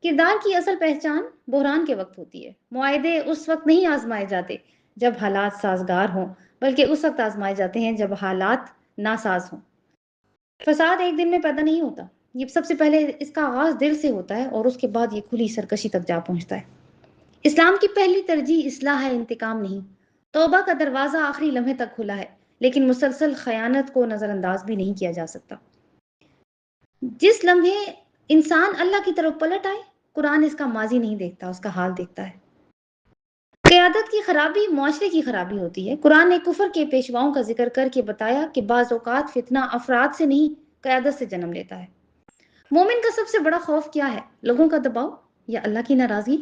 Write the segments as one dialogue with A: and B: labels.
A: کردار کی اصل پہچان بحران کے وقت ہوتی ہے۔ معاہدے اس وقت نہیں آزمائے جاتے جب حالات سازگار ہوں، بلکہ اس وقت آزمائے جاتے ہیں جب حالات ناساز ہوں۔ فساد ایک دن میں پیدا نہیں ہوتا، یہ سب سے پہلے اس کا آغاز دل سے ہوتا ہے اور اس کے بعد یہ کھلی سرکشی تک جا پہنچتا ہے۔ اسلام کی پہلی ترجیح اصلاح ہے، انتقام نہیں۔ توبہ کا دروازہ آخری لمحے تک کھلا ہے، لیکن مسلسل خیانت کو نظر انداز بھی نہیں کیا جا سکتا۔ جس لمحے انسان اللہ کی طرف پلٹ آئے، قرآن اس کا ماضی نہیں دیکھتا، اس کا حال دیکھتا ہے۔ قیادت کی خرابی معاشرے کی خرابی ہوتی ہے۔ قرآن نے کفر کے پیشواؤں کا ذکر کر کے بتایا کہ بعض اوقات فتنہ افراد سے نہیں، قیادت سے جنم لیتا ہے۔ مومن کا سب سے بڑا خوف کیا ہے؟ لوگوں کا دباؤ یا اللہ کی ناراضگی؟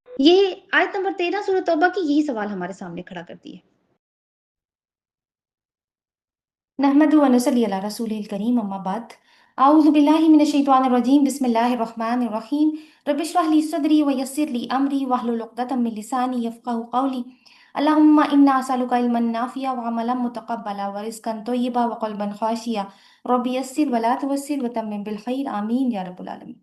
A: یہ آیت نمبر 13 سورۃ توبہ کی یہی سوال ہمارے سامنے کھڑا کرتی ہے۔
B: نحمد و نصلی علی رسول الکریم، اما بعد، اعوذ باللہ من الشیطان الرجیم، بسم اللہ الرحمن الرحیم، رب اشرح لی صدری ویسر لی امری واحلل عقدۃ من لسانی یفقہوا قولی، اللہم انا اسألک علما نافعا وعملا متقبلا ورزقا طیبا وقلبا خاشعا، رب یسر ولا تعسر وتمم بالخیر، آمین یا رب العالمین۔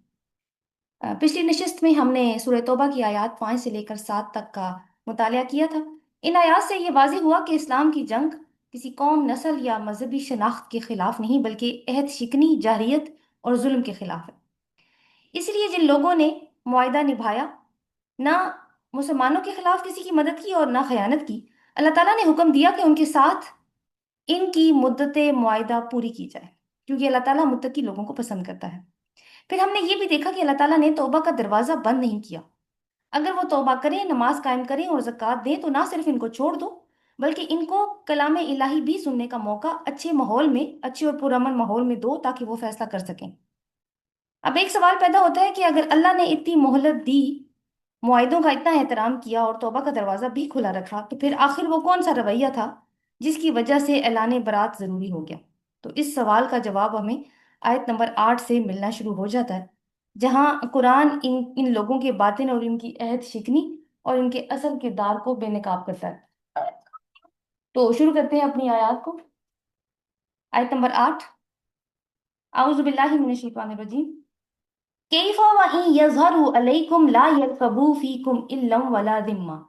B: پچھلی نشست میں ہم نے سورہ توبہ کی آیات 5 سے لے کر 7 تک کا مطالعہ کیا تھا۔ ان آیات سے یہ واضح ہوا کہ اسلام کی جنگ کسی قوم، نسل یا مذہبی شناخت کے خلاف نہیں، بلکہ عہد شکنی، جاہلیت اور ظلم کے خلاف ہے۔ اس لیے جن لوگوں نے معاہدہ نبھایا، نہ مسلمانوں کے خلاف کسی کی مدد کی اور نہ خیانت کی، اللہ تعالیٰ نے حکم دیا کہ ان کے ساتھ ان کی مدت معاہدہ پوری کی جائے، کیونکہ اللہ تعالیٰ متقی لوگوں کو پسند کرتا ہے۔ پھر ہم نے یہ بھی دیکھا کہ اللہ تعالیٰ نے توبہ کا دروازہ بند نہیں کیا۔ اگر وہ توبہ کریں، نماز قائم کریں اور زکوٰۃ دیں تو نہ صرف ان کو چھوڑ دو، بلکہ ان کو کلام الہی بھی سننے کا موقع اچھے ماحول میں، اچھے اور پرامن ماحول میں دو، تاکہ وہ فیصلہ کر سکیں۔ اب ایک سوال پیدا ہوتا ہے کہ اگر اللہ نے اتنی مہلت دی، معاہدوں کا اتنا احترام کیا اور توبہ کا دروازہ بھی کھلا رکھا، تو پھر آخر وہ کون سا رویہ تھا جس کی وجہ سے اعلان برات ضروری ہو گیا؟ تو اس سوال کا جواب ہمیں آیت نمبر 8 سے ملنا شروع ہو جاتا ہے، جہاں قرآن ان لوگوں کے باطن اور ان کی عہد شکنی اور ان کے اصل کردار کو بے نقاب کرتا ہے۔ تو شروع کرتے ہیں اپنی آیات کو۔ آیت نمبر 8، اعوذ باللہ من الشیطان الرجیم، کیف وَإِن يَظْهَرُوا عَلَيْكُمْ لَا يَرْقُبُوا فِيكُمْ إِلًّا وَلَا ذِمَّةً۔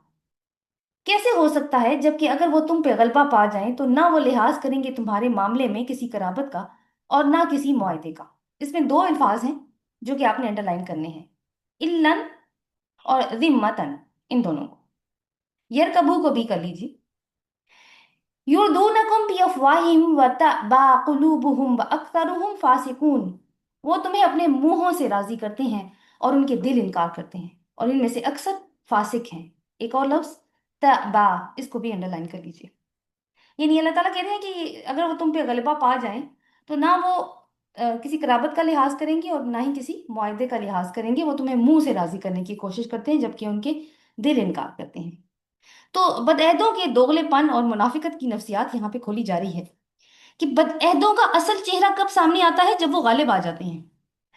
B: کیسے ہو سکتا ہے جبکہ اگر وہ تم پہ غلبہ پا جائیں تو نہ وہ لحاظ کریں گے تمہارے معاملے میں کسی قرابت کا اور نہ کسی معاہدے کا۔ اس میں دو الفاظ ہیں جو کہ آپ نے انڈر لائن کرنے ہیں، الن اور ذمتن، ان دونوں کو۔ یرکبو کو بھی کر لیجیے۔ یردونکم بافواہہم وتأبی قلوبہم واکثرہم فاسقون، وہ تمہیں اپنے منہوں سے راضی کرتے ہیں اور ان کے دل انکار کرتے ہیں، اور ان میں سے اکثر فاسق ہیں۔ ایک اور لفظ تأبی، اس کو بھی انڈر لائن کر لیجیے۔ یعنی اللہ تعالیٰ کہہ رہے ہیں کہ اگر وہ تم پہ غلبہ پا جائیں تو نہ وہ کسی قرابت کا لحاظ کریں گے اور نہ ہی کسی معاہدے کا لحاظ کریں گے، وہ تمہیں منہ سے راضی کرنے کی کوشش کرتے ہیں جبکہ ان کے دل انکار کرتے ہیں۔ تو بدعہدوں کے دوغلے پن اور منافقت کی نفسیات یہاں پہ کھولی جا رہی ہے کہ بدعہدوں کا اصل چہرہ کب سامنے آتا ہے؟ جب وہ غالب آ جاتے ہیں۔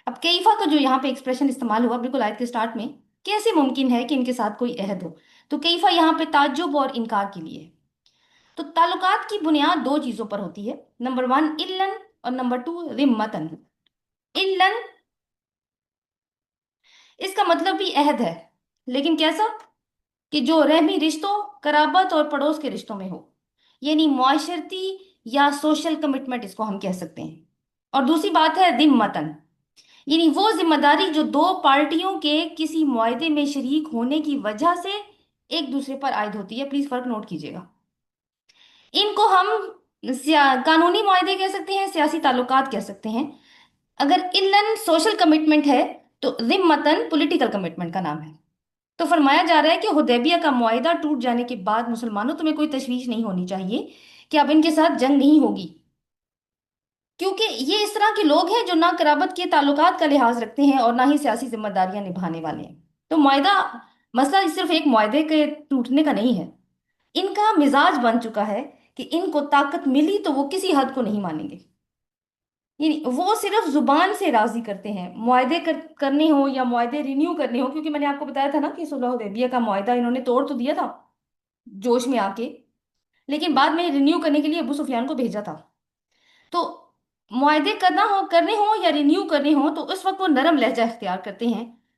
B: اب کیفا کا جو یہاں پہ ایکسپریشن استعمال ہوا بالکل آیت کے سٹارٹ میں، کیسے ممکن ہے کہ ان کے ساتھ کوئی عہد ہو؟ تو کیفا یہاں پہ تعجب اور انکار کے لیے ہے۔ تو تعلقات کی بنیاد دو چیزوں پر ہوتی ہے، نمبر 1 الن اور نمبر 2 ذمتن۔ الن، اس کا مطلب بھی عہد ہے، لیکن کیسا؟ کہ جو رحمی رشتوں، قرابت اور پڑوس کے رشتوں میں ہو، یعنی معاشرتی یا سوشل کمٹمنٹ اس کو ہم کہہ سکتے ہیں۔ اور دوسری بات ہے ذمتن، یعنی وہ ذمہ داری جو دو پارٹیوں کے کسی معاہدے میں شریک ہونے کی وجہ سے ایک دوسرے پر عائد ہوتی ہے۔ پلیز فرق نوٹ کیجیے گا۔ ان کو ہم قانونی معاہدے کہہ سکتے ہیں، سیاسی تعلقات کہہ سکتے ہیں۔ اگر علن سوشل کمٹمنٹ ہے تو ذمتن پولیٹیکل کمٹمنٹ کا نام ہے۔ تو فرمایا جا رہا ہے کہ حدیبیہ کا معاہدہ ٹوٹ جانے کے بعد مسلمانوں تمہیں کوئی تشویش نہیں ہونی چاہیے کہ اب ان کے ساتھ جنگ نہیں ہوگی، کیونکہ یہ اس طرح کے لوگ ہیں جو نہ قرابت کے تعلقات کا لحاظ رکھتے ہیں اور نہ ہی سیاسی ذمہ داریاں نبھانے والے ہیں۔ تو معاہدہ، مسئلہ صرف ایک معاہدے کے ٹوٹنے کا نہیں ہے، ان کا مزاج بن چکا ہے کہ ان کو طاقت ملی تو وہ کسی حد کو نہیں مانیں گے، یعنی وہ صرف زبان سے راضی کرتے ہیں۔ معاہدے کرنے ہوں یا معاہدے رینیو کرنے ہوں، کیونکہ میں نے آپ کو بتایا تھا نا کہ صلح حدیبیہ کا معاہدہ انہوں نے توڑ تو دیا تھا جوش میں آ کے، لیکن بعد میں رینیو کرنے کے لیے ابو سفیان کو بھیجا تھا۔ تو معاہدے کرنے ہوں یا رینیو کرنے ہوں تو اس وقت وہ نرم لہجہ اختیار کرتے ہیں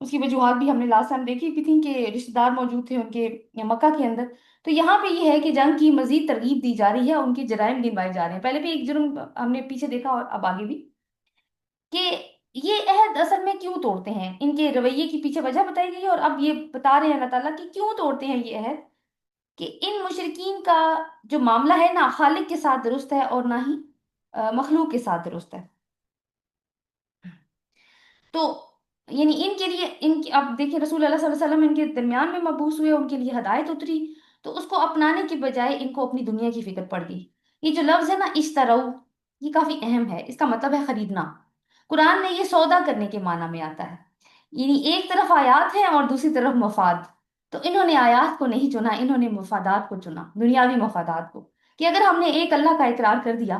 B: اس کی وجوہات بھی ہم نے لاسٹ ٹائم دیکھی بھی تھی کہ رشتہ دار موجود تھے ان کے مکہ کے اندر. تو یہاں پہ یہ ہے کہ جنگ کی مزید ترغیب دی جا رہی ہے، ان کے جرائم گنوائے جا رہے ہیں. پہلے بھی ایک جرم ہم نے پیچھے دیکھا اور اب آگے بھی، کہ یہ عہد اصل میں کیوں توڑتے ہیں، ان کے رویے کی پیچھے وجہ بتائی گئی ہے، اور اب یہ بتا رہے ہیں اللہ تعالیٰ کہ کیوں توڑتے ہیں یہ عہد. کہ ان مشرکین کا جو معاملہ ہے نہ خالق کے ساتھ درست ہے اور نہ ہی مخلوق کے ساتھ درست ہے. تو یعنی ان کے لیے ان کی، اب دیکھیں رسول اللہ صلی اللہ علیہ وسلم ان کے درمیان میں مبعوث ہوئے، ان کے لیے ہدایت اتری، تو اس کو اپنانے کے بجائے ان کو اپنی دنیا کی فکر پڑ گئی. یہ جو لفظ ہے نا اشترو، یہ کافی اہم ہے. اس کا مطلب ہے خریدنا. قرآن میں یہ سودا کرنے کے معنی میں آتا ہے. یعنی ایک طرف آیات ہے اور دوسری طرف مفاد. تو انہوں نے آیات کو نہیں چنا، انہوں نے مفادات کو چنا، دنیاوی مفادات کو. کہ اگر ہم نے ایک اللہ کا اقرار کر دیا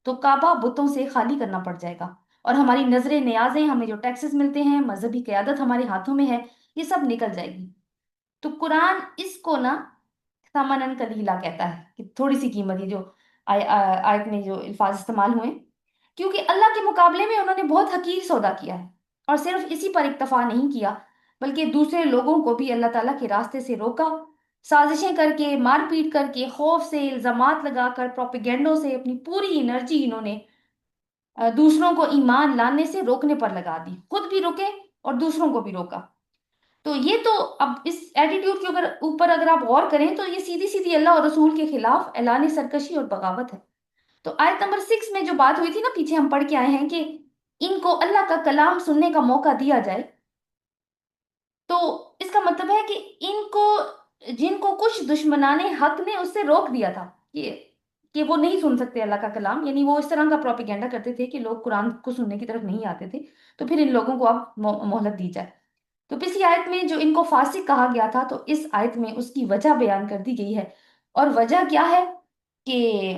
B: تو کعبہ بتوں سے خالی کرنا پڑ جائے گا، اور ہماری نظریں نیازیں، ہمیں جو ٹیکسز ملتے ہیں، مذہبی قیادت ہمارے ہاتھوں میں ہے، یہ سب نکل جائے گی. تو قرآن اس کو نا ثمنن قلیلا کہتا ہے، کہ تھوڑی سی قیمت. یہ جو آیت میں جو الفاظ استعمال ہوئے، کیونکہ اللہ کے مقابلے میں انہوں نے بہت حقیر سودا کیا ہے. اور صرف اسی پر اکتفا نہیں کیا، بلکہ دوسرے لوگوں کو بھی اللہ تعالیٰ کے راستے سے روکا. سازشیں کر کے، مار پیٹ کر کے، خوف سے، الزامات لگا کر، پروپیگنڈوں سے اپنی پوری انرجی انہوں نے دوسروں کو ایمان لانے سے روکنے پر لگا دی. خود بھی روکے اور دوسروں کو بھی روکا. تو یہ تو اب اس ایٹیٹیوڈ کے اوپر اگر آپ غور کریں تو یہ سیدھی سیدھی اللہ اور رسول کے خلاف اعلان سرکشی اور بغاوت ہے. تو آیت نمبر 6 میں جو بات ہوئی تھی نا، پیچھے ہم پڑھ کے آئے ہیں کہ ان کو اللہ کا کلام سننے کا موقع دیا جائے. تو اس کا مطلب ہے کہ ان کو، جن کو کچھ دشمنان حق نے اس سے روک دیا تھا کہ وہ نہیں سن سکتے اللہ کا کلام، یعنی وہ اس طرح کا پروپیگنڈا کرتے تھے کہ لوگ قرآن کو سننے کی طرف نہیں آتے تھے، تو پھر ان لوگوں کو اب مہلت دی جائے. تو پچھلی آیت میں جو ان کو فاسق کہا گیا تھا، تو اس آیت میں اس کی وجہ بیان کر دی گئی ہے. اور وجہ کیا ہے؟ کہ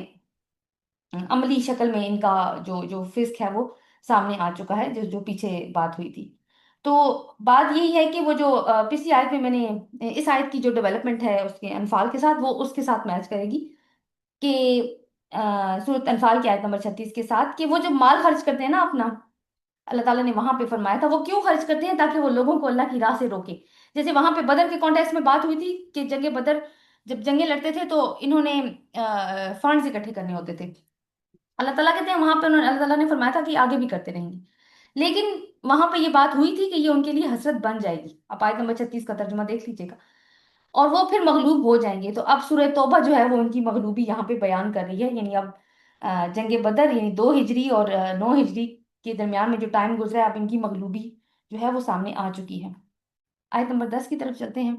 B: عملی شکل میں ان کا جو جو فسق ہے وہ سامنے آ چکا ہے، جو جو پیچھے بات ہوئی تھی. تو بات یہی ہے کہ وہ جو پچھلی آیت میں میں نے اس آیت کی جو ڈیولپمنٹ ہے اس کے انفال کے ساتھ، وہ اس کے ساتھ میچ کرے گی. کہ سورۃ انفال کی آیت نمبر 36 کے ساتھ، کہ وہ جو مال خرچ کرتے ہیں نا اپنا، اللہ تعالیٰ نے وہاں پہ فرمایا تھا وہ کیوں خرچ کرتے ہیں؟ تاکہ وہ لوگوں کو اللہ کی راہ سے روکے. جیسے وہاں پہ بدر کے کانٹیکس میں بات ہوئی تھی کہ جنگ بدر جب جنگیں لڑتے تھے تو انہوں نے فنڈز اکٹھے کرنے ہوتے تھے. اللہ تعالیٰ کہتے ہیں وہاں پہ اللہ تعالیٰ نے فرمایا تھا کہ آگے بھی کرتے رہیں گے. لیکن وہاں پہ یہ بات ہوئی تھی کہ یہ ان کے لیے حسرت بن جائے گی. آپ آیت نمبر 36 کا ترجمہ دیکھ لیجیے گا. اور وہ پھر مغلوب ہو جائیں گے. تو اب سورہ توبہ جو ہے وہ ان کی مغلوبی یہاں پہ بیان کر رہی ہے. یعنی اب جنگ بدر یعنی 2 ہجری اور 9 ہجری کے درمیان میں جو ٹائم گزرا ہے، اب ان کی مغلوبی جو ہے وہ سامنے آ چکی ہے. آیت نمبر 10 کی طرف چلتے ہیں.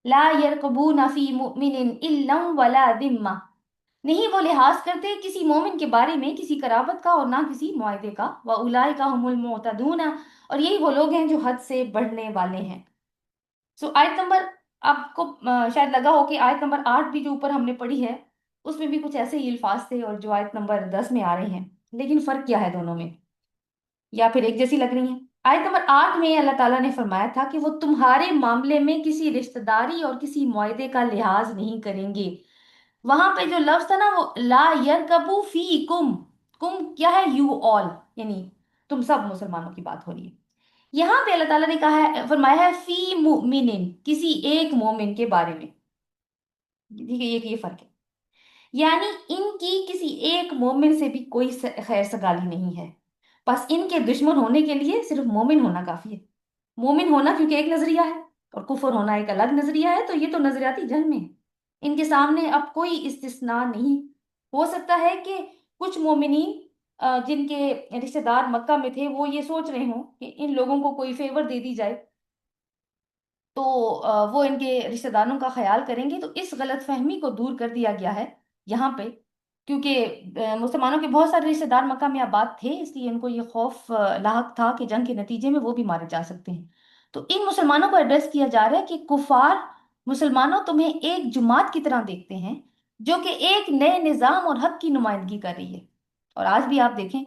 B: لا يرقبون فی مؤمن الا ولا ذمہ، نہیں وہ لحاظ کرتے کسی مومن کے بارے میں کسی قرابت کا اور نہ کسی معاہدے کا. وَأُولَئِكَ هُمُ الْمُعْتَدُونَ، اور یہی وہ لوگ ہیں جو حد سے بڑھنے والے ہیں. آیت نمبر، آپ کو شاید لگا ہو کہ آیت نمبر 8 بھی جو اوپر ہم نے پڑھی ہے اس میں بھی کچھ ایسے ہی الفاظ تھے، اور جو آیت نمبر 10 میں آ رہے ہیں، لیکن فرق کیا ہے دونوں میں؟ یا پھر ایک جیسی لگ رہی ہیں؟ آیت نمبر 8 میں اللہ تعالیٰ نے فرمایا تھا کہ وہ تمہارے معاملے میں کسی رشتہ داری اور کسی معاہدے کا لحاظ نہیں کریں گے. وہاں پہ جو لفظ تھا نا وہ لا یرکبو فی کم، کم کیا ہے؟ یو آل، یعنی تم سب مسلمانوں کی بات ہو رہی ہے. یہاں پہ اللہ تعالیٰ نے کہا ہے، فرمایا ہے فی مؤمن، کسی ایک مومن کے بارے میں. ٹھیک ہے، یہ فرق ہے. یعنی ان کی کسی ایک مومن سے بھی کوئی خیر سگالی نہیں ہے. بس ان کے دشمن ہونے کے لیے صرف مومن ہونا کافی ہے. مومن ہونا کیونکہ ایک نظریہ ہے، اور کفر ہونا ایک الگ نظریہ ہے. تو یہ تو نظریاتی جنگ میں ہے. ان کے سامنے اب کوئی استثناء نہیں. ہو سکتا ہے کہ کچھ مومنین جن کے رشتہ دار مکہ میں تھے وہ یہ سوچ رہے ہوں کہ ان لوگوں کو کوئی فیور دے دی جائے تو وہ ان کے رشتہ داروں کا خیال کریں گے. تو اس غلط فہمی کو دور کر دیا گیا ہے یہاں پہ، کیونکہ مسلمانوں کے بہت سارے رشتہ دار مکہ میں آباد تھے، اس لیے ان کو یہ خوف لاحق تھا کہ جنگ کے نتیجے میں وہ بھی مارے جا سکتے ہیں. تو ان مسلمانوں کو ایڈریس کیا جا رہا ہے کہ کفار مسلمانوں تمہیں ایک جماعت کی طرح دیکھتے ہیں جو کہ ایک نئے نظام اور حق کی نمائندگی کر رہی ہے. اور آج بھی آپ دیکھیں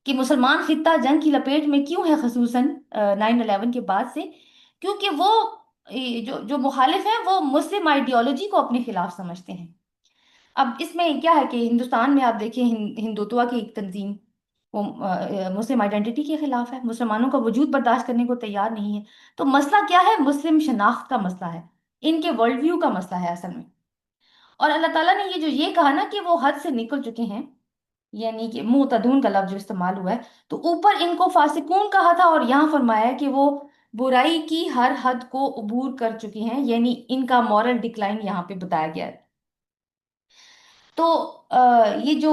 B: کہ مسلمان خطہ جنگ کی لپیٹ میں کیوں ہے، خصوصاً 9/11 کے بعد سے، کیونکہ وہ جو مخالف ہیں وہ مسلم آئیڈیالوجی کو اپنے خلاف سمجھتے ہیں. اب اس میں کیا ہے کہ ہندوستان میں آپ دیکھیں ہندوتوا کی ایک تنظیم، وہ مسلم آئیڈینٹی کے خلاف ہے، مسلمانوں کا وجود برداشت کرنے کو تیار نہیں ہے۔ تو مسئلہ کیا ہے؟ مسلم شناخت کا مسئلہ ہے، ان کے ورلڈ ویو کا مسئلہ ہے اصل میں۔ اور اللہ تعالیٰ نے یہ جو یہ کہا نا کہ وہ حد سے نکل چکے ہیں، یعنی کہ معتدون کا لفظ جو استعمال ہوا ہے، تو اوپر ان کو فاسقون کہا تھا، اور یہاں فرمایا ہے کہ وہ برائی کی ہر حد کو عبور کر چکے ہیں، یعنی ان کا مورل ڈکلائن یہاں پہ بتایا گیا ہے۔ تو یہ جو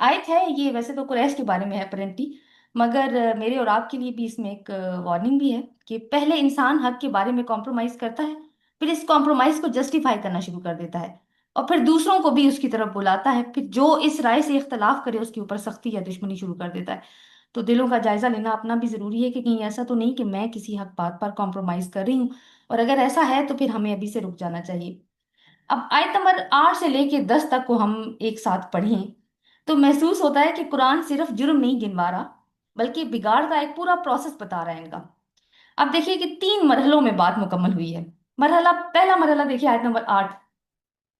B: آیت ہے یہ ویسے تو قریش کے بارے میں ہے اپرنٹلی، مگر میرے اور آپ کے لیے بھی اس میں ایک وارننگ بھی ہے کہ پہلے انسان حق کے بارے میں کمپرومائز کرتا ہے، پھر اس کمپرومائز کو جسٹیفائی کرنا شروع کر دیتا ہے، اور پھر دوسروں کو بھی اس کی طرف بلاتا ہے، پھر جو اس رائے سے اختلاف کرے اس کے اوپر سختی یا دشمنی شروع کر دیتا ہے۔ تو دلوں کا جائزہ لینا اپنا بھی ضروری ہے کہ کہیں ایسا تو نہیں کہ میں کسی حق بات پر کمپرومائز کر رہی ہوں، اور اگر ایسا ہے تو پھر ہمیں ابھی سے رک جانا چاہیے۔ اب آیت نمبر 8 سے لے کے 10 تک کو ہم ایک ساتھ پڑھیں تو محسوس ہوتا ہے کہ قرآن صرف جرم نہیں گنوا رہا، بلکہ بگاڑ کا ایک پورا پروسیس بتا رہا ہے ان کا۔ اب دیکھیے کہ 3 مرحلوں میں بات مکمل ہوئی ہے۔ پہلا مرحلہ دیکھیے آیت نمبر 8،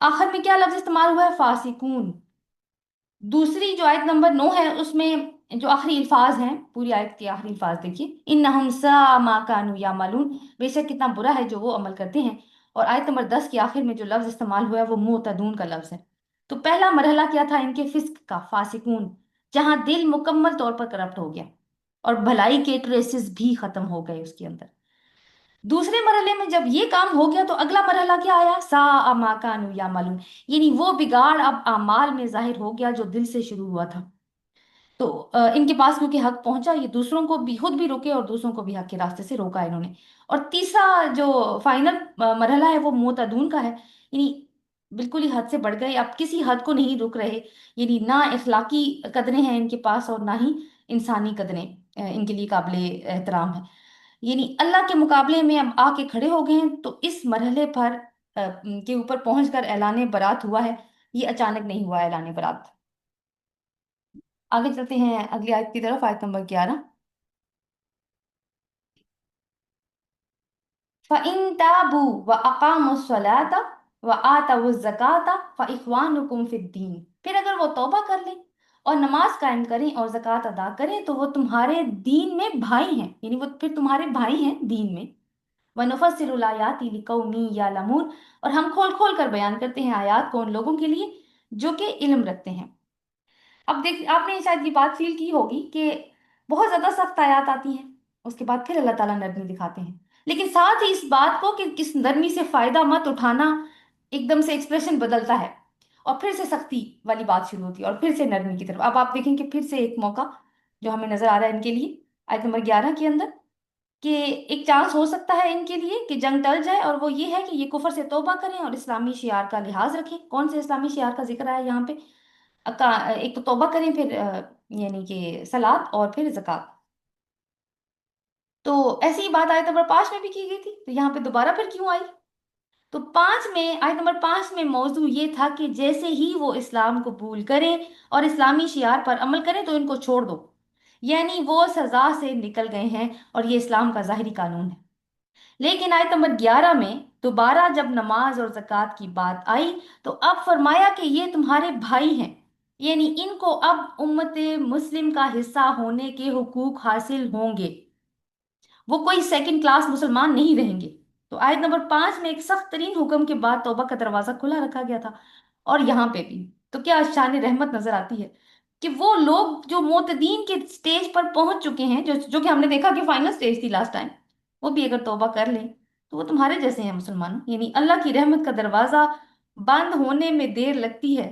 B: آخر میں کیا لفظ استعمال ہوا ہے؟ فاسقون۔ دوسری جو آیت نمبر 9 ہے اس میں جو آخری الفاظ ہیں، پوری آیت کے آخری الفاظ دیکھیے، انہم ساء ما کانوا یعملون، بے شک کتنا برا ہے جو وہ عمل کرتے ہیں۔ اور آیت نمبر 10 کے آخر میں جو لفظ استعمال ہوا ہے وہ معتدون کا لفظ ہے۔ تو پہلا مرحلہ کیا تھا؟ ان کے فسق کا، فاسقون، جہاں دل مکمل طور پر کرپٹ ہو گیا اور بھلائی کے ٹریسز بھی ختم ہو گئے اس کے اندر۔ دوسرے مرحلے میں جب یہ کام ہو گیا تو اگلا مرحلہ کیا آیا؟ ساء ما کانوا یعملون، یعنی وہ بگاڑ اب اعمال میں ظاہر ہو گیا جو دل سے شروع ہوا تھا۔ تو ان کے پاس کیونکہ حق پہنچا، یہ دوسروں کو بھی، خود بھی روکے اور دوسروں کو بھی حق کے راستے سے روکا انہوں نے۔ اور تیسرا جو فائنل مرحلہ ہے وہ معتدون کا ہے، یعنی بالکل ہی حد سے بڑھ گئے، اب کسی حد کو نہیں رک رہے، یعنی نہ اخلاقی قدریں ہیں ان کے پاس اور نہ ہی انسانی قدریں ان کے لیے قابل احترام ہیں، یعنی اللہ کے مقابلے میں اب آ کے کھڑے ہو گئے ہیں۔ تو اس مرحلے پر کے اوپر پہنچ کر اعلان برات ہوا ہے، یہ اچانک نہیں ہوا اعلان برات۔ آگے چلتے ہیں اگلی آیت کی طرف، آیت نمبر 11، فَإِن تَابُوا وَأَقَامُوا الصَّلَاةَ وَآتَوُا الزَّكَاةَ فَإِخْوَانُكُمْ فِي الدِّينِ، پھر اگر وہ توبہ کر لیں اور نماز قائم کریں اور زکوٰۃ ادا کریں تو وہ تمہارے دین میں بھائی ہیں، یعنی وہ پھر تمہارے بھائی ہیں دین میں۔ وَنُفَصِّلُ الْآيَاتِ لِقَوْمٍ يَعْلَمُونَ، اور ہم کھول کھول کر بیان کرتے ہیں آیات کو ان لوگوں کے لیے جو کہ علم رکھتے ہیں۔ اب دیکھ، آپ نے شاید یہ بات فیل کی ہوگی کہ بہت زیادہ سخت آیات آتی ہیں، اس کے بعد پھر اللہ تعالیٰ نرمی دکھاتے ہیں، لیکن ساتھ ہی اس بات کو کہ کس نرمی سے فائدہ مت اٹھانا، ایک دم سے ایکسپریشن بدلتا ہے اور پھر سے سختی والی بات شروع ہوتی ہے اور پھر سے نرمی کی طرف۔ اب آپ دیکھیں کہ پھر سے ایک موقع جو ہمیں نظر آ رہا ہے ان کے لیے آیت نمبر 11 کے اندر، کہ ایک چانس ہو سکتا ہے ان کے لیے کہ جنگ ٹل جائے، اور وہ یہ ہے کہ یہ کفر سے توبہ کریں اور اسلامی شعار کا لحاظ رکھیں۔ کون سے اسلامی شعار کا ذکر آیا یہاں پہ؟ ایک تو توبہ کریں، پھر یعنی کہ صلاۃ، اور پھر زکوٰۃ۔ تو ایسی ہی بات آیت نمبر 5 میں بھی کی گئی تھی، تو یہاں پہ دوبارہ پھر کیوں آئی؟ تو آیت نمبر 5 میں موضوع یہ تھا کہ جیسے ہی وہ اسلام قبول کریں اور اسلامی شعار پر عمل کریں تو ان کو چھوڑ دو، یعنی وہ سزا سے نکل گئے ہیں اور یہ اسلام کا ظاہری قانون ہے۔ لیکن آیت نمبر 11 میں دوبارہ جب نماز اور زکوٰۃ کی بات آئی تو اب فرمایا کہ یہ تمہارے بھائی ہیں، یعنی ان کو اب امت مسلم کا حصہ ہونے کے حقوق حاصل ہوں گے، وہ کوئی سیکنڈ کلاس مسلمان نہیں رہیں گے۔ تو آیت نمبر 5 میں ایک سخت ترین حکم کے بعد توبہ کا دروازہ کھلا رکھا گیا تھا، اور یہاں پہ بھی تو کیا شان رحمت نظر آتی ہے کہ وہ لوگ جو معتدین کے سٹیج پر پہنچ چکے ہیں، جو کہ ہم نے دیکھا کہ فائنل سٹیج تھی لاسٹ ٹائم، وہ بھی اگر توبہ کر لیں تو وہ تمہارے جیسے ہیں مسلمان، یعنی اللہ کی رحمت کا دروازہ بند ہونے میں دیر لگتی ہے،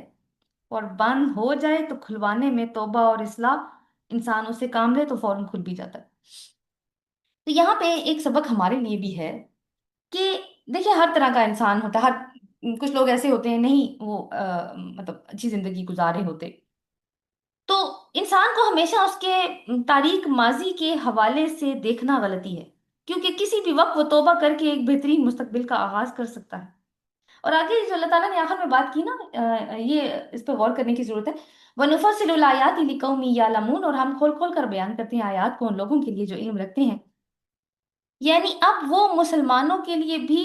B: اور بند ہو جائے تو کھلوانے میں توبہ اور اصلاح انسان اسے کام لے تو فوراً کھل بھی جاتا ہے۔ تو یہاں پہ ایک سبق ہمارے لیے بھی ہے کہ دیکھیں ہر طرح کا انسان ہوتا ہے، کچھ لوگ ایسے ہوتے ہیں نہیں وہ مطلب اچھی زندگی گزارے ہوتے، تو انسان کو ہمیشہ اس کے تاریک ماضی کے حوالے سے دیکھنا غلطی ہے، کیونکہ کسی بھی وقت وہ توبہ کر کے ایک بہترین مستقبل کا آغاز کر سکتا ہے۔ اور آگے جو اللہ تعالیٰ نے آخر میں بات کی نا، یہ اس پہ غور کرنے کی ضرورت ہے، وَنُفَصِّلُ الْآيَاتِ لِقَوْمٍ يَعْلَمُونَ، اور ہم کھول کھول کر بیان کرتے ہیں آیات کو ان لوگوں کے لیے جو علم رکھتے ہیں، یعنی اب وہ مسلمانوں کے لیے بھی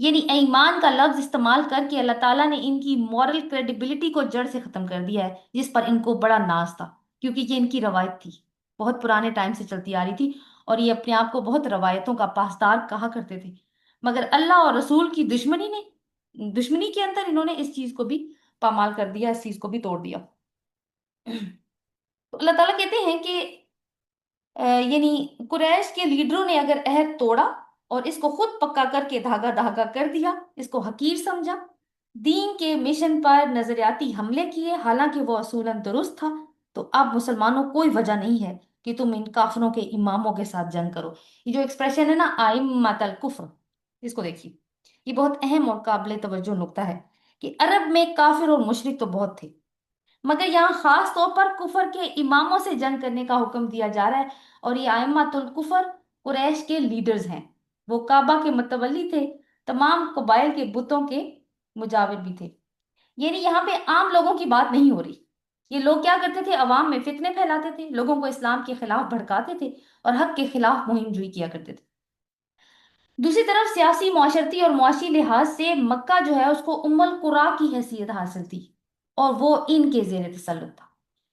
B: یعنی ایمان کا لفظ استعمال کر کے اللہ تعالیٰ نے ان کی مورل کریڈیبلٹی کو جڑ سے ختم کر دیا ہے، جس پر ان کو بڑا ناز تھا، کیونکہ یہ ان کی روایت تھی، بہت پرانے ٹائم سے چلتی آ رہی تھی، اور یہ اپنے آپ کو بہت روایتوں کا پاسدار کہا کرتے تھے۔ مگر اللہ اور رسول کی دشمنی کے اندر انہوں نے اس چیز کو بھی پامال کر دیا، اس چیز کو بھی توڑ دیا۔ تو اللہ تعالیٰ کہتے ہیں کہ یعنی قریش کے لیڈروں نے اگر عہد توڑا اور اس کو خود پکا کر کے دھاگا دھاگا کر دیا، اس کو حقیر سمجھا، دین کے مشن پر نظریاتی حملے کیے حالانکہ وہ اصولاً درست تھا، تو اب مسلمانوں کوئی وجہ نہیں ہے کہ تم ان کافروں کے اماموں کے ساتھ جنگ کرو۔ یہ جو ایکسپریشن ہے نا، ائمۃ الکفر، اس کو دیکھیے، یہ بہت اہم اور قابل توجہ نقطہ ہے کہ عرب میں کافر اور مشرک تو بہت تھے، مگر یہاں خاص طور پر کفر کے اماموں سے جنگ کرنے کا حکم دیا جا رہا ہے، اور یہ ائمۃ الکفر قریش کے لیڈرز ہیں، وہ کعبہ کے متولی تھے، تمام قبائل کے بتوں کے مجاور بھی تھے۔ یعنی یہاں پہ عام لوگوں کی بات نہیں ہو رہی، یہ لوگ کیا کرتے تھے؟ عوام میں فتنے پھیلاتے تھے، لوگوں کو اسلام کے خلاف بھڑکاتے تھے اور حق کے خلاف مہم جوئی کیا کرتے تھے۔ دوسری طرف سیاسی، معاشرتی اور معاشی لحاظ سے مکہ جو ہے اس کو ام القریٰ کی حیثیت حاصل تھی، اور وہ ان کے زیر تسلط تھا۔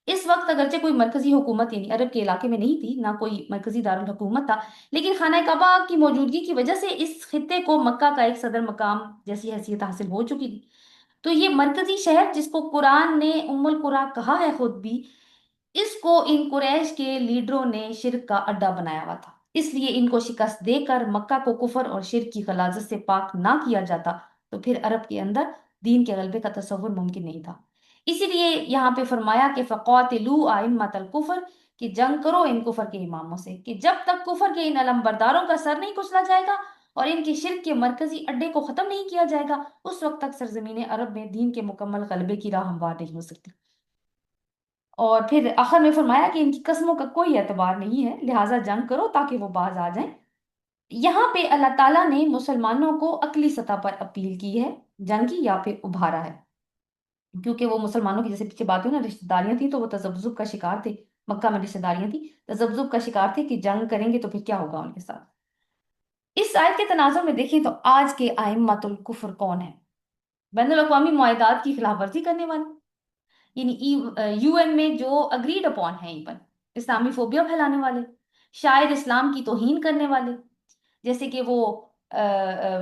B: اس وقت اگرچہ کوئی مرکزی حکومت یعنی عرب کے علاقے میں نہیں تھی، نہ کوئی مرکزی دارالحکومت تھا، لیکن خانہ کعبہ کی موجودگی کی وجہ سے اس خطے کو مکہ کا ایک صدر مقام جیسی حیثیت حاصل ہو چکی تھی۔ تو یہ مرکزی شہر جس کو قرآن نے ام القریٰ کہا ہے خود بھی، اس کو ان قریش کے لیڈروں نے شرک کا اڈا بنایا ہوا تھا، اس لیے ان کو شکست دے کر مکہ کو کفر اور شرک کی غلاظت سے پاک نہ کیا جاتا تو پھر عرب کے اندر دین کے غلبے کا تصور ممکن نہیں تھا۔ اسی لیے یہاں پہ فرمایا کہ فقاتلوا ائمۃ الکفر، کہ جنگ کرو ان کفر کے اماموں سے، کہ جب تک کفر کے ان علمبرداروں کا سر نہیں کچلا جائے گا اور ان کے شرک کے مرکزی اڈے کو ختم نہیں کیا جائے گا، اس وقت تک سرزمین عرب میں دین کے مکمل غلبے کی راہ ہموار نہیں ہو سکتی۔ اور پھر آخر میں فرمایا کہ ان کی قسموں کا کوئی اعتبار نہیں ہے، لہٰذا جنگ کرو تاکہ وہ باز آ جائیں۔ یہاں پہ اللہ تعالیٰ نے مسلمانوں کو عقلی سطح پر اپیل کی ہے، جنگ کی، یا پھر ابھارا ہے، کیونکہ وہ مسلمانوں کی جیسے پیچھے بات ہوئی نا، رشتہ داریاں تھیں تو وہ تذبذب کا شکار تھے، مکہ میں رشتہ داریاں تھیں، تذبذب کا شکار تھے کہ جنگ کریں گے تو پھر کیا ہوگا ان کے ساتھ۔ اس آیت کے تناظر میں دیکھیں تو آج کے ائمۃ الکفر کون ہیں؟ بین الاقوامی معاہدات کی خلاف ورزی کرنے والے، یعنی یو این میں جو اگریڈ اپون ہیں، ایون اسلامی فوبیا پھیلانے والے، شاعر اسلام کی توہین کرنے والے، جیسے کہ وہ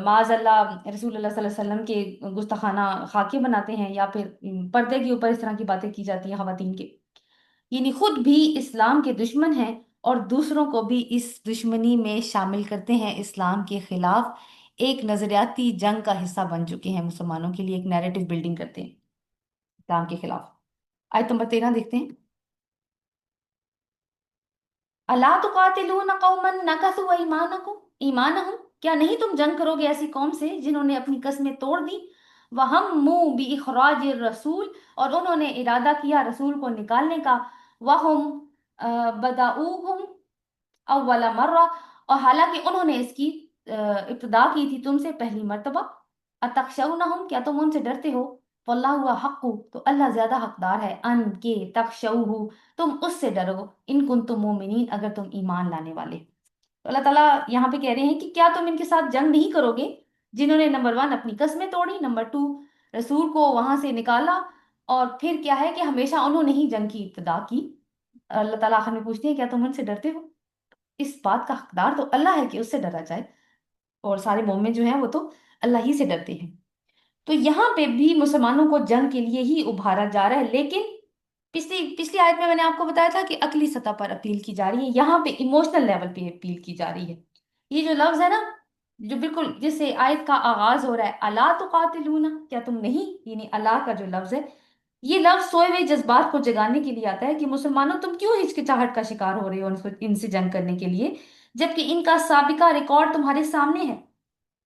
B: معاذ اللہ رسول اللہ صلی اللہ علیہ وسلم کے گستاخانہ خاکے بناتے ہیں، یا پھر پردے کے اوپر اس طرح کی باتیں کی جاتی ہیں خواتین کے، یعنی خود بھی اسلام کے دشمن ہیں اور دوسروں کو بھی اس دشمنی میں شامل کرتے ہیں، اسلام کے خلاف ایک نظریاتی جنگ کا حصہ بن چکے ہیں، مسلمانوں کے لیے ایک نیریٹو بلڈنگ کرتے ہیں اسلام کے خلاف۔ آیت نمبر 13 دیکھتے ہیں، الا تقاتلون قوما نکثوا ایمانہم، کیا نہیں تم جنگ کرو گے ایسی قوم سے جنہوں نے اپنی قسمیں توڑ دی، وہموا باخراج الرسول، اور انہوں نے ارادہ کیا رسول کو نکالنے کا، وہم بدؤوہم اول مرہ، اور حالانکہ انہوں نے اس کی ابتدا کی تھی تم سے پہلی مرتبہ، اتخشونہم، کیا تم ان سے ڈرتے ہو، واللہ ہوا حق، تو اللہ زیادہ حقدار ہے، ان کے تخشوہ، تم اس سے ڈرو، ان کنتم مومنین، اگر تم ایمان لانے والے۔ تو اللہ تعالیٰ یہاں پہ کہہ رہے ہیں کہ کیا تم ان کے ساتھ جنگ نہیں کرو گے جنہوں نے نمبر 1 اپنی قسمیں توڑی، نمبر 2 رسول کو وہاں سے نکالا، اور پھر کیا ہے کہ ہمیشہ انہوں نے ہی جنگ کی ابتدا کی۔ اللہ تعالیٰ آخر میں پوچھتے ہیں کیا تم ان سے ڈرتے ہو؟ اس بات کا حقدار تو اللہ ہے کہ اس سے ڈرا جائے، اور سارے مومن جو ہیں وہ تو اللہ ہی سے ڈرتے ہیں۔ تو یہاں پہ بھی مسلمانوں کو جنگ کے لیے ہی ابھارا جا رہا ہے، لیکن پچھلی آیت میں نے آپ کو بتایا تھا کہ عقلی سطح پر اپیل کی جا رہی ہے، یہاں پہ ایموشنل لیول پہ اپیل کی جا رہی ہے۔ یہ جو لفظ ہے نا، جو بالکل جس سے آیت کا آغاز ہو رہا ہے، الا تقاتلون، کیا تم نہیں، یعنی اللہ کا جو لفظ ہے، یہ لفظ سوئے ہوئے جذبات کو جگانے کے لیے آتا ہے کہ مسلمانوں تم کیوں ہچکچاہٹ کا شکار ہو رہے ہو ان سے جنگ کرنے کے لیے، جبکہ ان کا سابقہ ریکارڈ تمہارے سامنے ہے،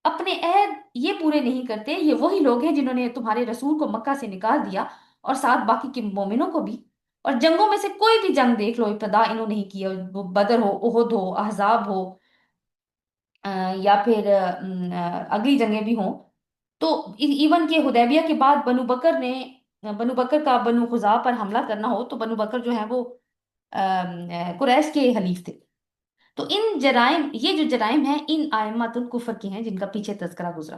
B: اپنے عہد یہ پورے نہیں کرتے، یہ وہی لوگ ہیں جنہوں نے تمہارے رسول کو مکہ سے نکال دیا، اور ساتھ باقی کے مومنوں کو بھی، اور جنگوں میں سے کوئی بھی جنگ دیکھ لو ابتدا انہوں نے ہی کی ہے، وہ بدر ہو، احد ہو، احزاب ہو، یا پھر اگلی جنگیں بھی ہوں، تو ایون کہ حدیبیہ کے بعد بنو بکر کا بنو خزاع پر حملہ کرنا ہو تو بنو بکر جو ہے وہ قریش کے حلیف تھے۔ تو ان جرائم، یہ جو جرائم ہیں ان ائمۃ الکفر کے ہیں جن کا پیچھے تذکرہ گزرا۔